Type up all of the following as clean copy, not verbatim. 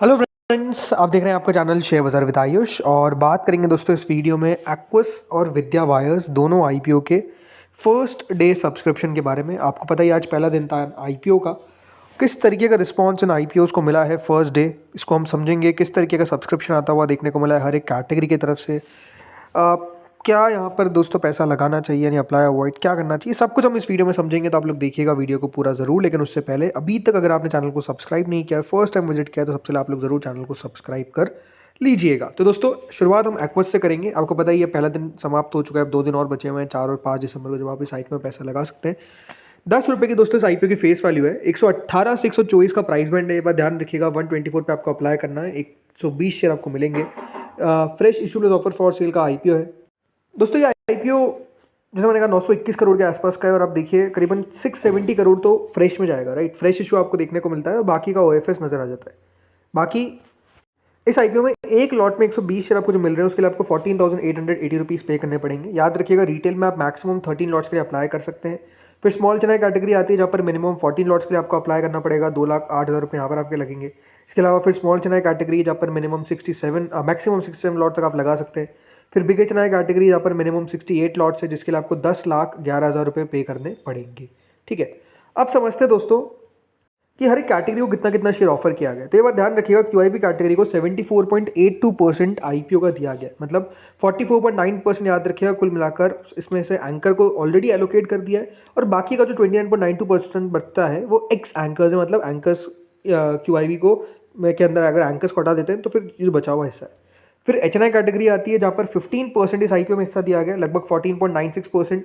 Hello friends, आप देख रहे हैं आपका चैनल शेयर बाजार विद आयुष। और बात करेंगे दोस्तों इस वीडियो में एक्वस और विद्या वायर्स दोनों आईपीओ के फर्स्ट डे सब्सक्रिप्शन के बारे में। आपको पता ही आज पहला दिन था आईपीओ का। किस तरीके का रिस्पांस इन आईपीओस को मिला है फर्स्ट डे, इसको हम समझेंगे। किस तरीके का सब्सक्रिप्शन आता हुआ देखने को मिला है हर एक कैटेगरी की तरफ से। क्या यहाँ पर दोस्तों पैसा लगाना चाहिए यानी अप्लाई अवॉइड क्या करना चाहिए, सब कुछ हम इस वीडियो में समझेंगे। तो आप लोग देखिएगा वीडियो को पूरा ज़रूर। लेकिन उससे पहले अभी तक अगर आपने चैनल को सब्सक्राइब नहीं किया, फर्स्ट टाइम विजिट किया, तो सबसे पहले आप लोग ज़रूर चैनल को सब्सक्राइब कर लीजिएगा। तो दोस्तों शुरुआत हम एक्वस से करेंगे। आपको पता ही है पहला दिन समाप्त हो चुका है, अब 2 दिन और बचे हुए हैं, 4 और 5 दिसंबर को जब आप इस आईपीओ में पैसा लगा सकते हैं। 10 रुपये की दोस्तों इस आईपीओ की फेस वैल्यू है। 118 से 124 का प्राइस बैंड है, ये बात ध्यान रखिएगा। 124 पे आपको अप्लाई करना है, 120 शेयर आपको मिलेंगे। Fresh issueless offer for sale का आईपीओ है दोस्तों। ये आईपीओ जैसे मैंने कहा 921 करोड़ के आसपास का है। और आप देखिए करीबन 670 करोड़ तो फ्रेश में जाएगा, राइट। फ्रेश इशू आपको देखने को मिलता है और बाकी का ओएफएस नजर आ जाता है। बाकी इस आईपीओ में एक लॉट में 120 शेयर आपको जो मिल रहे हैं उसके लिए आपको 14,880 रुपीज़ पे करने पड़ेंगे। याद रखिएगा रिटेल में आप मैक्सिमम 13 लॉट्स के लिए अप्लाई कर सकते हैं। फिर स्मॉल चेन्नई कैटेगरी आती है जहाँ पर मिनिमम 14 लॉट्स के लिए आपको अप्लाई करना पड़ेगा, 2,08,000 रुपये यहाँ पर आपके लगेंगे। इसके अलावा फिर स्मॉल चेन्नई कैटेगरी जहाँ पर मिनिमम 67 मैक्सिमम 67 लॉट तक आप लगा सकते हैं। फिर बिग चेन्नई कैटेगरी जहाँ पर मिनिमम 68 लॉट्स है, जिसके लिए आपको 10,11,000 रुपये पे करने पड़ेंगे। ठीक है, अब समझते हैं दोस्तों कि हर एक कैटेगरी को कितना कितना शेयर ऑफर किया गया। तो ये बात ध्यान रखिएगा, क्यूआईबी कैटेगरी को 74.82% आईपीओ का दिया गया, मतलब 44.9% याद रखिएगा कुल मिलाकर। इसमें से एंकर को ऑलरेडी एलोकेट कर दिया है और बाकी का जो 29.92% बचता है वो एक्स एंकर्स है, मतलब एंकर्स क्यूआईबी को के अंदर अगर एंकर्स को हटा देते हैं तो फिर ये बचा हुआ हिस्सा है। फिर एचएनआई कैटेगरी आती है जहाँ पर 15% इस आईपीओ में हिस्सा दिया गया, लगभग 14.96%,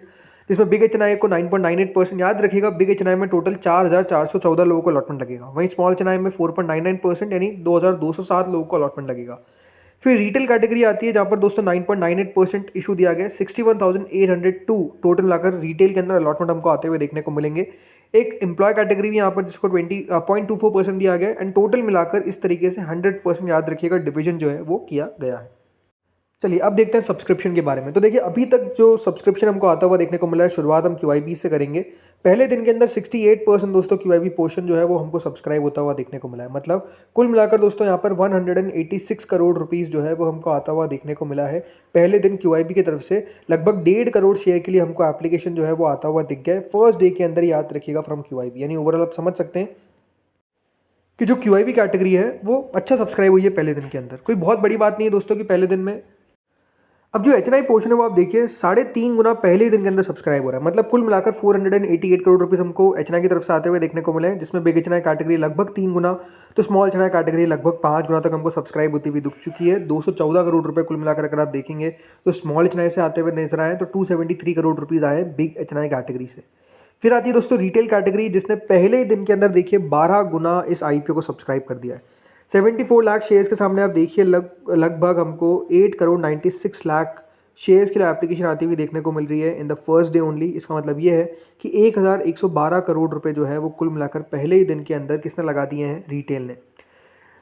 जिसमें बिग एचएनआई को 9.98%। याद रखिएगा बिग एचएनआई में टोटल 4,414 लोगों को अलॉटमेंट लगेगा। वहीं स्मॉल एचएनआई में 4.99% यानी 2,207 लोगों को अलॉटमेंट लगेगा। फिर रिटेल कैटेगरी आती है जहाँ पर दोस्तों 9.98% इशू दिया गया, 61,802 टोटल मिलाकर रिटेल के अंदर अलॉटमेंट हमको आते हुए देखने को मिलेंगे। एक एम्प्लॉय कैटेगरी भी यहाँ पर जिसको 20.24% दिया गया एंड टोटल मिलाकर इस तरीके से 100% याद रखिएगा डिवीजन जो है वो किया गया है। चलिए अब देखते हैं सब्सक्रिप्शन के बारे में। तो देखिए अभी तक जो सब्सक्रिप्शन हमको आता हुआ देखने को मिला है, शुरुआत हम क्यूआईबी से करेंगे। पहले दिन के अंदर 68% दोस्तों क्यूआईबी पोर्शन जो है वो हमको सब्सक्राइब होता हुआ देखने को मिला है। मतलब कुल मिलाकर दोस्तों यहाँ पर 186 करोड़ रुपीज़ जो है वो हमको आता हुआ देखने को मिला है पहले दिन क्यूआईबी की तरफ से। लगभग 1.5 करोड़ शेयर के लिए हमको एप्लीकेशन जो है वो आता हुआ दिख गया है फर्स्ट डे के अंदर, याद रखिएगा, फ्रॉम क्यूआईबी। यानी ओवरऑल आप समझ सकते हैं कि जो क्यूआईबी कैटेगरी है वो अच्छा सब्सक्राइब हुई है पहले दिन के अंदर। कोई बहुत बड़ी बात नहीं है दोस्तों कि पहले दिन में। अब जो एच पोर्शन है वो आप देखिए 3.5 गुना पहले ही दिन के अंदर सब्सक्राइब हो रहा है। मतलब कुल मिलाकर 488 करोड़ रुपीस हमको एच की तरफ से आते हुए देखने को मिले हैं, जिसमें बिग एच कैटेगरी लगभग 3 गुना, तो स्मॉल एच कैटेगरी लगभग 5 गुना तक हमको सब्सक्राइब होती हुई दिख चुकी है। 214 करोड़ रुपए कुल मिलाकर अगर आप देखेंगे तो स्मॉल एच से आते हुए नजर आए तो 273 करोड़ रुपीज़ आए बिग एच कैटेगरी से। फिर आती है दोस्तों रिटेल कैटेगरी, जिसने पहले ही दिन के अंदर देखिए 12 गुना इस आईपीओ को सब्सक्राइब कर दिया है। 74 लाख शेयर्स के सामने आप देखिए लगभग हमको 8 करोड़ 96 लाख शेयर्स के लिए एप्लीकेशन आती हुई देखने को मिल रही है in the first day only. इसका मतलब ये है कि 1,112 करोड़ रुपए जो है वो कुल मिलाकर पहले ही दिन के अंदर किसने लगा दिए हैं, रिटेल ने।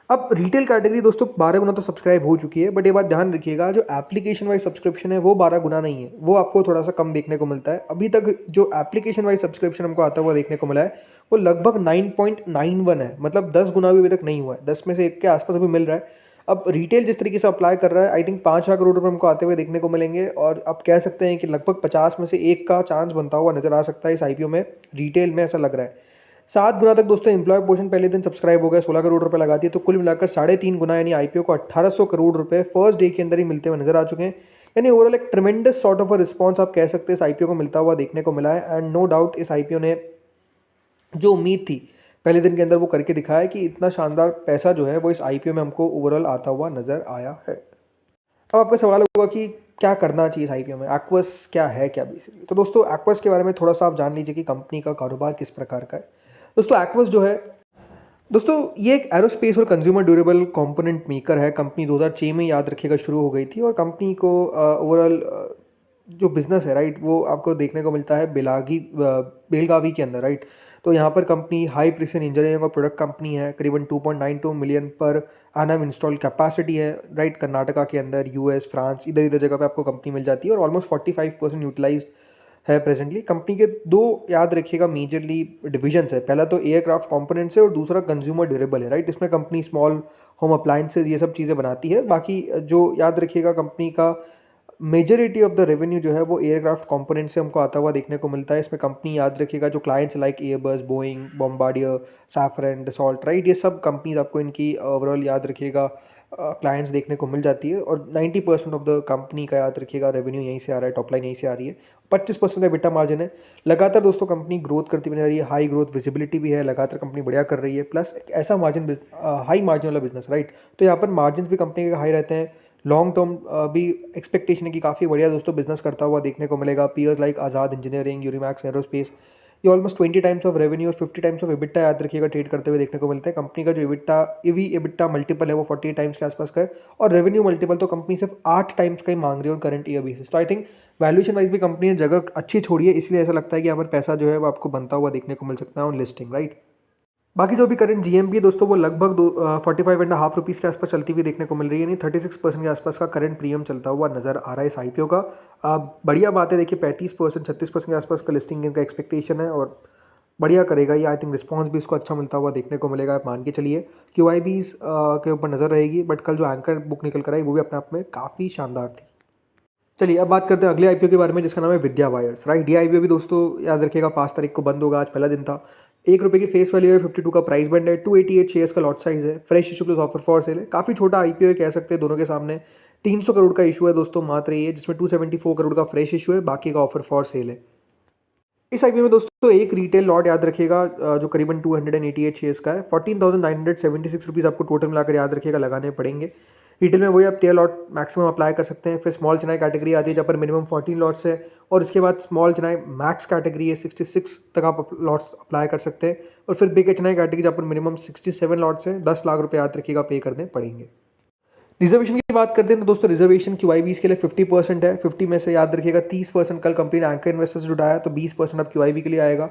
अब रिटेल कैटेगरी दोस्तों 12 गुना तो सब्सक्राइब हो चुकी है, बट ये बात ध्यान रखिएगा जो एप्लीकेशन वाइज सब्सक्रिप्शन है वो 12 गुना नहीं है, वो आपको थोड़ा सा कम देखने को मिलता है। अभी तक जो एप्लीकेशन वाइज सब्सक्रिप्शन हमको आता हुआ देखने को मिला है वो लगभग 9.91 है, मतलब 10 गुना भी अभी तक नहीं हुआ है, 10 में से 1 के आसपास अभी मिल रहा है। अब रिटेल जिस तरीके से अप्लाई कर रहा है, आई थिंक 5,00,000 करोड़ रुपये हमको आते हुए देखने को मिलेंगे। और आप कह सकते हैं कि लगभग 50 में से 1 का चांस बनता हुआ नजर आ सकता है इस आईपीओ में, रिटेल में ऐसा लग रहा है। 7 गुना तक दोस्तों एम्प्लॉय पोर्शन पहले दिन सब्सक्राइब हो गया, 16 करोड़ रुपए लगाती है, तो कुल मिलाकर 3.5 गुना यानी आईपीओ को 1,800 करोड़ रुपए फर्स्ट डे के अंदर ही मिलते हुए नजर आ चुके हैं। यानी ओवरऑल एक ट्रेमेंडस सॉर्ट ऑफ अ रिस्पॉन्स आप कह सकते हैं इस आईपीओ को मिलता हुआ देखने को मिला है। एंड नो डाउट इस आईपीओ ने जो उम्मीद थी पहले दिन के अंदर वो करके दिखाया कि इतना शानदार पैसा जो है वो इस आईपीओ में हमको ओवरऑल आता हुआ नजर आया है। अब आपका सवाल होगा कि क्या करना चाहिए इस आईपीओ में, एक्वस क्या है, क्या बेसिकली। तो दोस्तों एक्वस के बारे में थोड़ा सा आप जान लीजिए कि कंपनी का कारोबार किस प्रकार का है। दोस्तों एक्वस जो है दोस्तों ये एक एरोस्पेस और कंज्यूमर ड्यूरेबल कंपोनेंट मेकर है। कंपनी 2006 में याद रखिएगा शुरू हो गई थी और कंपनी को ओवरऑल जो बिज़नेस है, राइट, वो आपको देखने को मिलता है बेलगावी के अंदर, राइट। तो यहाँ पर कंपनी हाई प्रिसिजन इंजीनियरिंग और प्रोडक्ट कंपनी है, करीबन 2.92 million per annum install capacity है, राइट। कर्नाटका के अंदर, यूएस, फ्रांस, इधर इधर जगह पे आपको कंपनी मिल जाती है और ऑलमोस्ट 45% यूटिलाइज्ड है प्रेजेंटली। कंपनी के दो याद रखिएगा मेजरली डिविजन्स है, पहला तो एयरक्राफ्ट कंपोनेंट्स है और दूसरा कंज्यूमर ड्यूरेबल है, राइट। इसमें कंपनी स्मॉल होम अप्लायंसेज ये सब चीज़ें बनाती है। बाकी जो याद रखिएगा कंपनी का मेजॉरिटी ऑफ द रेवेन्यू जो है वो एयरक्राफ्ट कंपोनेंट से हमको आता हुआ देखने को मिलता है। इसमें कंपनी याद रखिएगा जो clients like Airbus, Boeing, Bombardier, saffron, Dassault, right, ये सब कंपनीज आपको इनकी ओवरऑल याद रखिएगा क्लाइंट्स देखने को मिल जाती है। और 90% ऑफ द कंपनी का याद रखिएगा रेवेन्यू यहीं से आ रहा है, टॉप लाइन यहीं से आ रही है। 25% का EBITDA मार्जिन है। लगातार दोस्तों कंपनी ग्रोथ करती हुई जा रही है, हाई ग्रोथ विजिबिलिटी भी है, लगातार कंपनी बढ़िया कर रही है, प्लस एक ऐसा मार्जिन हाई मार्जिन वाला बिजनेस, राइट। तो यहाँ पर मार्जिन भी कंपनी के हाई रहते हैं। लॉन्ग टर्म भी एक्सपेक्टेशन है कि काफ़ी बढ़िया दोस्तों बिजनेस करता हुआ देखने को मिलेगा। पीयर्स लाइक आज़ाद इंजीनियरिंग, यूनिमैक्स एरोस्पेस, ये ऑलमोस्ट 20 टाइम्स ऑफ रेवेन्यू और 50 टाइम्स ऑफ EBITDA याद रखिएगा ट्रेड करते हुए देखने को मिलते हैं। कंपनी का जो EBITDA मल्टीपल है वो 48 टाइम्स के आसपास का है, और रेवेन्यू मल्टीपल तो कंपनी सिर्फ 8 टाइम्स का ही मांग रही है ऑन करंट ईयर बेसिस। तो आई थिंक वैल्यूएशन वाइज भी कंपनी ने जगह अच्छी छोड़ी है, इसलिए ऐसा लगता है कि यहाँ पर पैसा जो है वो आपको बनता हुआ देखने को मिल सकता है ऑन लिस्टिंग, राइट। बाकी जो भी करंट GMP है दोस्तों वो लगभग 45.5 रुपीज़ के आसपास चलती हुई देखने को मिल रही है, यानी 36% के आसपास का करंट प्रीमियम चलता हुआ नजर आ रहा है इस IPO का। बढ़िया बात है, देखिए 35% 36% के आसपास का लिस्टिंग इनका एक्सपेक्टेशन है, और बढ़िया करेगा ये। आई थिंक रिस्पॉन्स भी इसको अच्छा मिलता हुआ देखने को मिलेगा, आप मान के चलिए। QIBs के ऊपर नज़र रहेगी, बट कल जो एंकर बुक निकल कर आई वो भी अपने आप में काफ़ी शानदार थी। चलिए अब बात करते हैं अगले IPO के बारे में, जिसका नाम है विद्या वायर्स, राइट। ये IPO भी दोस्तों याद रखिएगा 5 तारीख को बंद होगा, आज पहला दिन था। ₹1 की फेस वैल्यू है, 52 का प्राइस बैंड है, 288 शेयर्स का लॉट साइज है, fresh issue plus offer for sale है। काफ़ी छोटा IPO है कह सकते हैं दोनों के सामने। 300 करोड़ का इशू है दोस्तों मात्र ये, जिसमें 274 करोड़ का फ्रेश इशू है, बाकी का ऑफर फॉर सेल है। इस IPO में दोस्तों एक रिटेल लॉट याद रखिएगा जो करीबन 288 शेयर्स का है। 14,976 रुपीज़ आपको टोटल मिलाकर याद रखिएगा लगाने पड़ेंगे। रिटेल में वही आप 13 लॉट मैक्सिमम अप्लाई कर सकते हैं। फिर स्मॉल चेन्नई कैटेगरी आती है जहाँ पर मिनिमम 14 लॉट्स है, और इसके बाद स्मॉल चेन्नई मैक्स कैटेगरी है, 66 तक आप लॉट्स अप्लाई कर सकते हैं। और फिर बिग चेन्नई कैटेगरी जहाँ पर मिनिमम 67 लॉट्स हैं, 10 लाख रुपये याद रखिएगा पे करने पड़ेंगे। रिजर्वेशन की बात करते हैं तो दोस्तों रिजर्वेशन QIBs के लिए 50% है। 50 में से याद रखिएगा 30% कल कंपनी ने एंकर इन्वेस्टर्स से जुटाया, तो 20% अब QIB के लिए आएगा।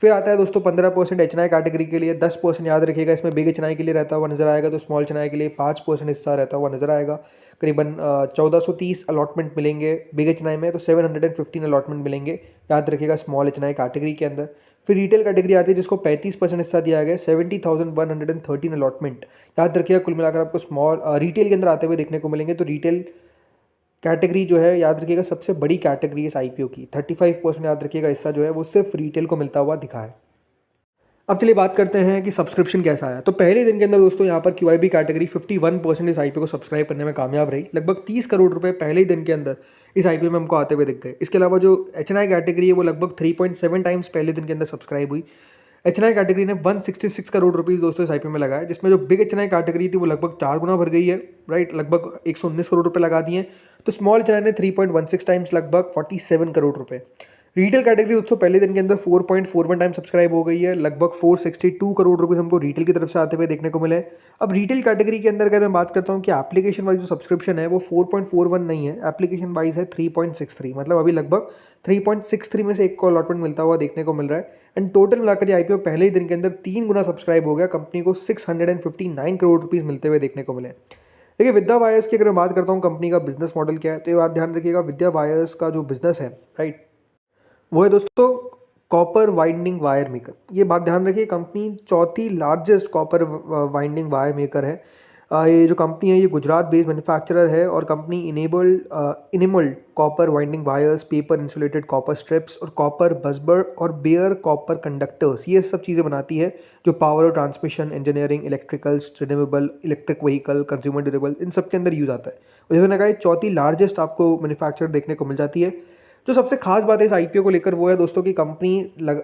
फिर आता है दोस्तों 15% HNI कैटेगरी के लिए, 10% याद रखिएगा इसमें बिग HNI के लिए रहता हुआ नजर आएगा, तो स्मॉल HNI के लिए 5% हिस्सा रहता हुआ नजर आएगा। करीबन 1430 अलॉटमेंट मिलेंगे बिग HNI में, तो 715 अलॉटमेंट मिलेंगे याद रखिएगा स्मॉल HNI कैटेगरी के अंदर। फिर रिटेल कैटेगरी आती है जिसको 35% हिस्सा दिया गया, 70,113 अलॉटमेंट याद रखिएगा कुल मिलाकर आपको स्मॉल रिटेल के अंदर आते हुए देखने को मिलेंगे। तो रिटेल कैटेगरी जो है याद रखिएगा सबसे बड़ी कैटेगरी है इस IPO की। 35% याद रखिएगा हिस्सा जो है वो सिर्फ रिटेल को मिलता हुआ दिखा है। अब चलिए बात करते हैं कि सब्सक्रिप्शन कैसा आया। तो पहले दिन के अंदर दोस्तों यहाँ पर QIB कैटेगरी 51% इस IPO को सब्सक्राइब करने में कामयाब रही। लगभग 30 करोड़ रुपए पहले ही दिन के अंदर इस IPO में हमको आते हुए दिख गए। इसके अलावा जो HNI कैटेगरी है वो लगभग 3.7 टाइम्स पहले दिन के अंदर सब्सक्राइब हुई। HNI कैटेगरी ने 166 करोड़ रुपीज़ दोस्तों इस IPO में लगाया, जिसमें जो बिग HNI कैटेगरी थी वो लगभग 4 गुना भर गई है, राइट, लगभग 119 करोड़ रुपए लगा दिए। तो स्मॉल HNI ने 3.16 टाइम्स लगभग 47 करोड़ रुपए। रिटेल कैटेगरी दोस्तों पहले दिन के अंदर 4.41 टाइम सब्सक्राइब हो गई है, लगभग 462 करोड़ रुपीज़ हमको रिटेल की तरफ से आते हुए देखने को मिले। अब रिटेल कैटेगरी के अंदर अगर मैं बात करता हूँ कि एप्लीकेशन वाइज जो सब्सक्रिप्शन है वो 4.41 नहीं है, एप्लीकेशन वाइज है 3.63, मतलब अभी लगभग 3.63 में से एक को अलॉटमेंट मिलता हुआ देखने को मिल रहा है। एंड टोटल मिलाकर ये IPO पहले ही दिन के अंदर 3 गुना सब्सक्राइब हो गया, कंपनी को 659 करोड़ रुपीज़ मिलते हुए देखने को मिले। देखिए विद्या वायर्स की अगर मैं बात करता हूँ कंपनी का बिजनेस मॉडल क्या है, तो ये बात ध्यान रखिएगा, विद्या वायर्स का जो बिजनेस है, राइट, वो है दोस्तों कॉपर वाइंडिंग वायर मेकर। ये बात ध्यान रखिए, कंपनी चौथी largest copper winding wire maker है। ये जो कंपनी है ये गुजरात बेस्ड मैन्युफैक्चरर है, और company enabled copper winding wires, paper insulated copper strips और कॉपर बसबर और बेयर कॉपर कंडक्टर्स, ये सब चीज़ें बनाती है जो पावर और transmission, engineering, electricals, renewable, electric vehicle, consumer durable, इन सब के अंदर यूज़ आता है। और जैसे मैंने कहा चौथी लार्जेस्ट आपको मैन्युफैक्चर देखने को मिल जाती है। जो सबसे खास बात है इस IPO को लेकर वो है दोस्तों कि कंपनी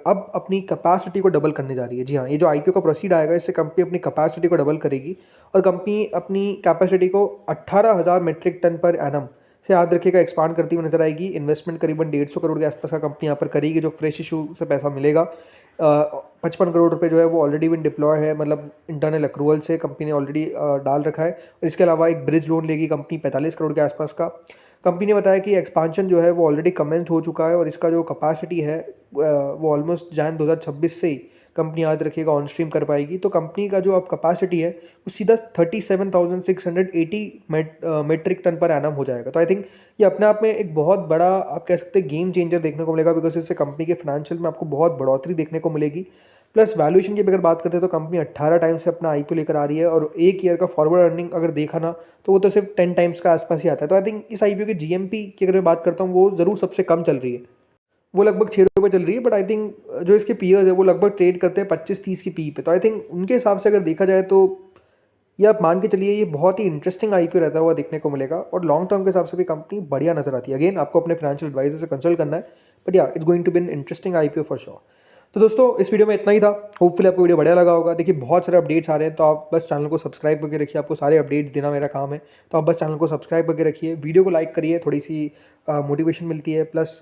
अब अपनी कैपेसिटी को डबल करने जा रही है। जी हाँ, ये जो IPO का प्रोसीड आएगा इससे कंपनी अपनी कैपेसिटी को डबल करेगी, और कंपनी अपनी कैपेसिटी को 18,000 मीट्रिक टन पर एनम से याद रखिएगा एक्सपांड करती हुई नजर आएगी। इन्वेस्टमेंट करीबन 150 करोड़ के आसपास का कंपनी यहाँ पर करेगी, जो फ्रेश इशू से पैसा मिलेगा। 55 करोड़ रुपए जो है वो ऑलरेडी बिन डिप्लॉय है, मतलब इंटरनल अक्रूवल से कंपनी ने ऑलरेडी डाल रखा है। और इसके अलावा एक ब्रिज लोन लेगी कंपनी 45 करोड़ के आसपास का। कंपनी ने बताया कि एक्सपांशन जो है वो ऑलरेडी कमेंस हो चुका है, और इसका जो कैपेसिटी है वो ऑलमोस्ट जैन 2026 से ही कंपनी याद रखिएगा ऑन स्ट्रीम कर पाएगी, तो कंपनी का जो अब कैपेसिटी है वो सीधा 37,680 मेट्रिक टन पर एनम हो जाएगा। तो आई थिंक ये अपने आप में एक बहुत बड़ा आप कह सकते हैं गेम चेंजर देखने को मिलेगा, बिकॉज इससे कंपनी के फाइनेंशियल में आपको बहुत बढ़ोतरी देखने को मिलेगी। प्लस वैल्यूएशन की अगर बात करते हैं तो कंपनी 18 टाइम से अपना आईपीओ लेकर आ रही है, और एक ईयर का फॉरवर्ड अर्निंग अगर देखा ना तो वो तो सिर्फ 10 टाइम्स का आसपास ही आता है। तो आई थिंक इस आईपीओ की जीएमपी की अगर मैं बात करता हूँ वो ज़रूर सबसे कम चल रही है, वो लगभग 6 रुपये चल रही है। बट आई थिंक जो इसके पीयर्स है वो लगभग ट्रेड करते हैं 25-30 की पी पे। तो आई थिंक उनके हिसाब से अगर देखा जाए तो ये आप मान के चलिए ये बहुत ही इंटरेस्टिंग आईपीओ रहता हुआ देखने को मिलेगा, और लॉन्ग टर्म के हिसाब से भी कंपनी बढ़िया नजर आती है। अगेन आपको अपने फाइनेंशियल एडवाइजर से कंसल्ट करना है, बट या it's going to be an interesting IPO for sure. तो दोस्तों इस वीडियो में इतना ही था, होपफुली आपको वीडियो बढ़िया लगा होगा। देखिए बहुत सारे अपडेट्स आ रहे हैं, तो आप बस चैनल को सब्सक्राइब करके रखिए, आपको सारे अपडेट्स देना मेरा काम है। तो आप बस चैनल को सब्सक्राइब करके रखिए, वीडियो को लाइक करिए, थोड़ी सी मोटिवेशन मिलती है। प्लस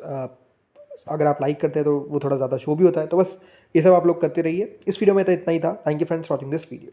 अगर आप लाइक करते हैं तो वो थोड़ा ज़्यादा शो भी होता है। तो बस ये सब आप लोग करते रहिए। इस वीडियो में तो इतना ही था। Thank you friends watching this video.